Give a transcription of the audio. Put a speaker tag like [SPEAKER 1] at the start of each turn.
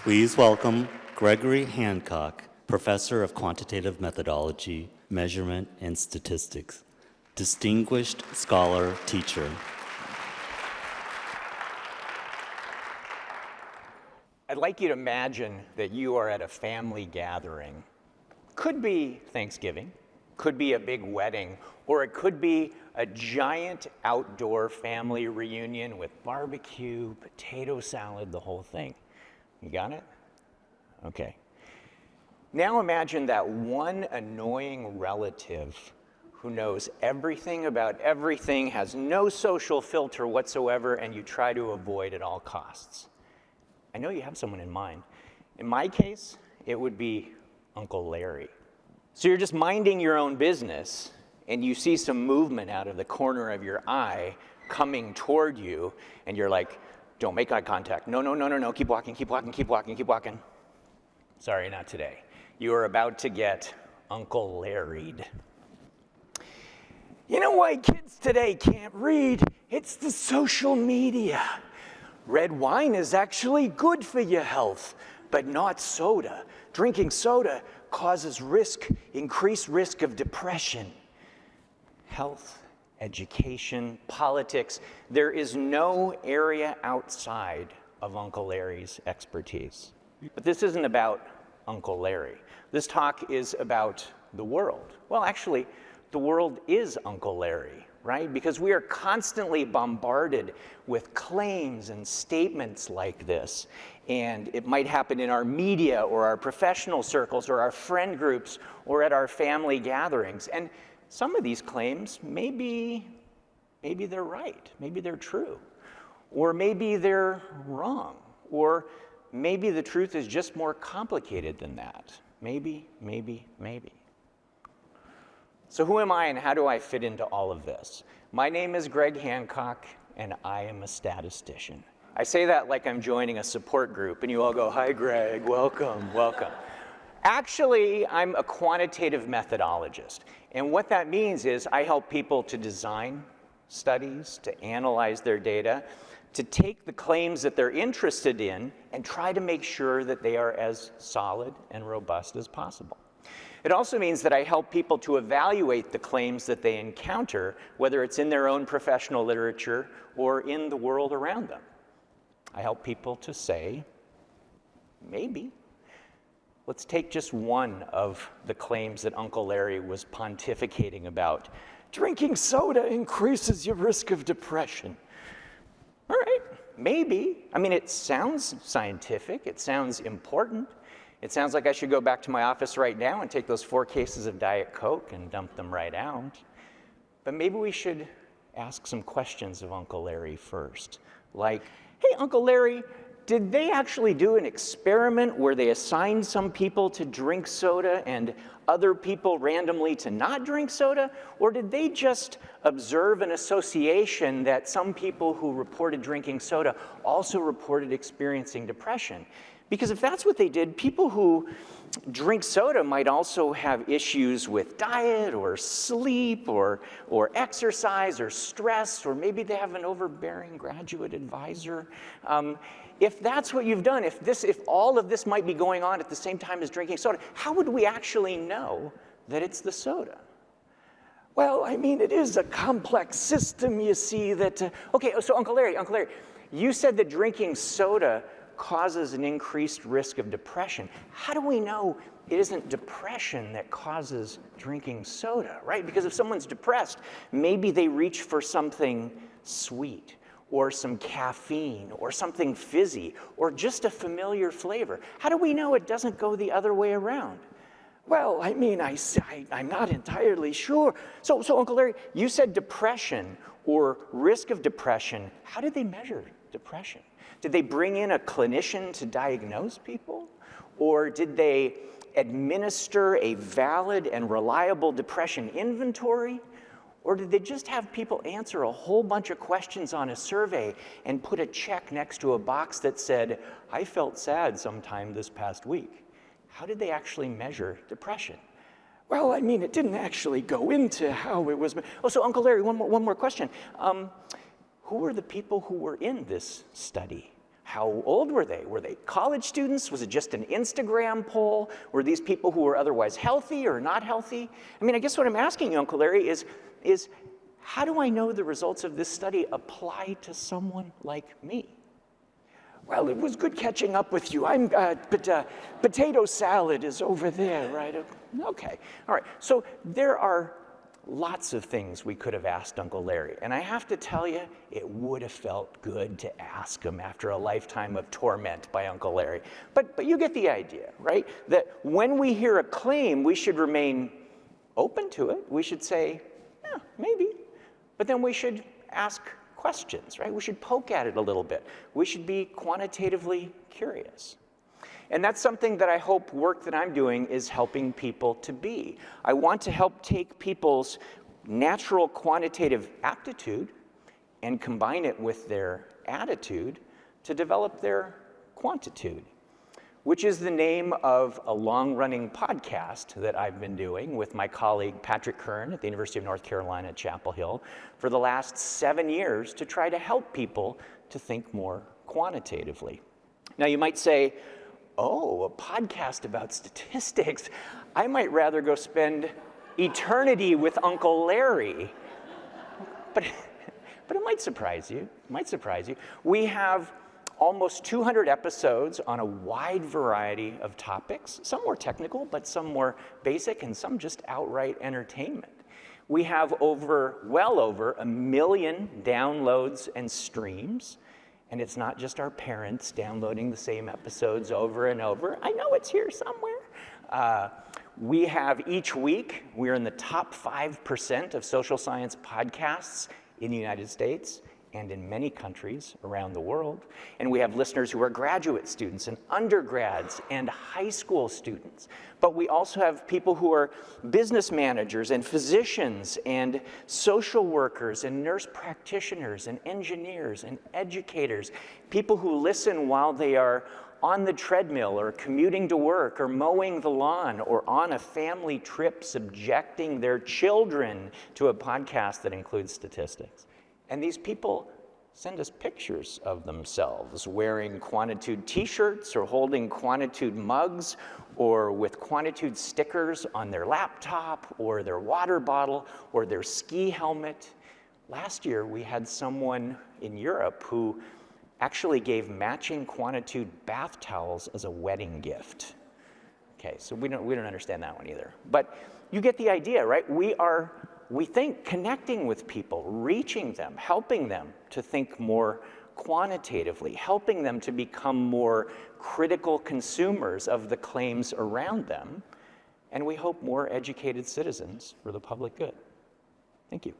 [SPEAKER 1] Please welcome Gregory Hancock, Professor of Quantitative Methodology, Measurement, and Statistics, distinguished scholar, teacher.
[SPEAKER 2] I'd like you to imagine that you are at a family gathering. Could be Thanksgiving, could be a big wedding, or it could be a giant outdoor family reunion with barbecue, potato salad, the whole thing. You got it? Okay. Now imagine that one annoying relative who knows everything about everything, has no social filter whatsoever, and you try to avoid at all costs. I know you have someone in mind. In my case, it would be Uncle Larry. So you're just minding your own business, and you see some movement out of the corner of your eye coming toward you, and you're like, don't make eye contact. No, keep walking. Sorry, not today. You are about to get Uncle Larry'd. You know why kids today can't read? It's the social media. Red wine is actually good for your health, but not soda. Drinking soda causes increased risk of depression. Health, education, politics, there is no area outside of Uncle Larry's expertise. But this isn't about Uncle Larry. This talk is about the world. Well, actually, the world is Uncle Larry, right? Because we are constantly bombarded with claims and statements like this. And it might happen in our media or our professional circles or our friend groups or at our family gatherings. And some of these claims, maybe they're right, maybe they're true, or maybe they're wrong, or maybe the truth is just more complicated than that. Maybe. So who am I and how do I fit into all of this? My name is Greg Hancock, and I am a statistician. I say that like I'm joining a support group, and you all go, hi, Greg, welcome. Actually, I'm a quantitative methodologist. And what that means is I help people to design studies, to analyze their data, to take the claims that they're interested in and try to make sure that they are as solid and robust as possible. It also means that I help people to evaluate the claims that they encounter, whether it's in their own professional literature or in the world around them. I help people to say, maybe. Let's take just one of the claims that Uncle Larry was pontificating about. Drinking soda increases your risk of depression. All right, maybe. I mean, it sounds scientific. It sounds important. It sounds like I should go back to my office right now and take those 4 cases of Diet Coke and dump them right out. But maybe we should ask some questions of Uncle Larry first. Like, hey, Uncle Larry, did they actually do an experiment where they assigned some people to drink soda and other people randomly to not drink soda? Or did they just observe an association that some people who reported drinking soda also reported experiencing depression? Because if that's what they did, people who drink soda might also have issues with diet or sleep or exercise or stress, or maybe they have an overbearing graduate advisor. If that's what you've done, if all of this might be going on at the same time as drinking soda, how would we actually know that it's the soda? Well, I mean, it is a complex system, you see, that... Okay, so Uncle Larry, you said that drinking soda causes an increased risk of depression. How do we know it isn't depression that causes drinking soda, right? Because if someone's depressed, maybe they reach for something sweet, or some caffeine, or something fizzy, or just a familiar flavor. How do we know it doesn't go the other way around? Well, I mean, I'm not entirely sure. So Uncle Larry, you said depression or risk of depression. How did they measure depression? Did they bring in a clinician to diagnose people? Or did they administer a valid and reliable depression inventory? Or did they just have people answer a whole bunch of questions on a survey and put a check next to a box that said, I felt sad sometime this past week? How did they actually measure depression? Well, I mean, it didn't actually go into how it was. Oh, so Uncle Larry, one more question. Who were the people who were in this study? How old were they? Were they college students? Was it just an Instagram poll? Were these people who were otherwise healthy or not healthy? I mean, I guess what I'm asking you, Uncle Larry, is how do I know the results of this study apply to someone like me? Well, it was good catching up with you. But potato salad is over there, right? Okay, all right. So there are lots of things we could have asked Uncle Larry. And I have to tell you, it would have felt good to ask him after a lifetime of torment by Uncle Larry. But you get the idea, right? That when we hear a claim, we should remain open to it. We should say, yeah, maybe. But then we should ask questions, right? We should poke at it a little bit. We should be quantitatively curious. And that's something that I hope work that I'm doing is helping people to be. I want to help take people's natural quantitative aptitude and combine it with their attitude to develop their quantitude, which is the name of a long-running podcast that I've been doing with my colleague Patrick Kern at the University of North Carolina at Chapel Hill for the last 7 years to try to help people to think more quantitatively. Now you might say, oh, a podcast about statistics. I might rather go spend eternity with Uncle Larry. But it might surprise you. It might surprise you. We have almost 200 episodes on a wide variety of topics, some more technical, but some more basic, and some just outright entertainment. We have well over 1 million downloads and streams. And it's not just our parents downloading the same episodes over and over. I know it's here somewhere. We have each week, we're in the top 5% of social science podcasts in the United States and in many countries around the world. And we have listeners who are graduate students and undergrads and high school students. But we also have people who are business managers and physicians and social workers and nurse practitioners and engineers and educators, people who listen while they are on the treadmill or commuting to work or mowing the lawn or on a family trip subjecting their children to a podcast that includes statistics. And these people send us pictures of themselves wearing Quantitude t-shirts or holding Quantitude mugs or with Quantitude stickers on their laptop or their water bottle or their ski helmet. Last year, we had someone in Europe who actually gave matching Quantitude bath towels as a wedding gift. Okay, so we don't understand that one either. But you get the idea, right? We think connecting with people, reaching them, helping them to think more quantitatively, helping them to become more critical consumers of the claims around them, and we hope more educated citizens for the public good. Thank you.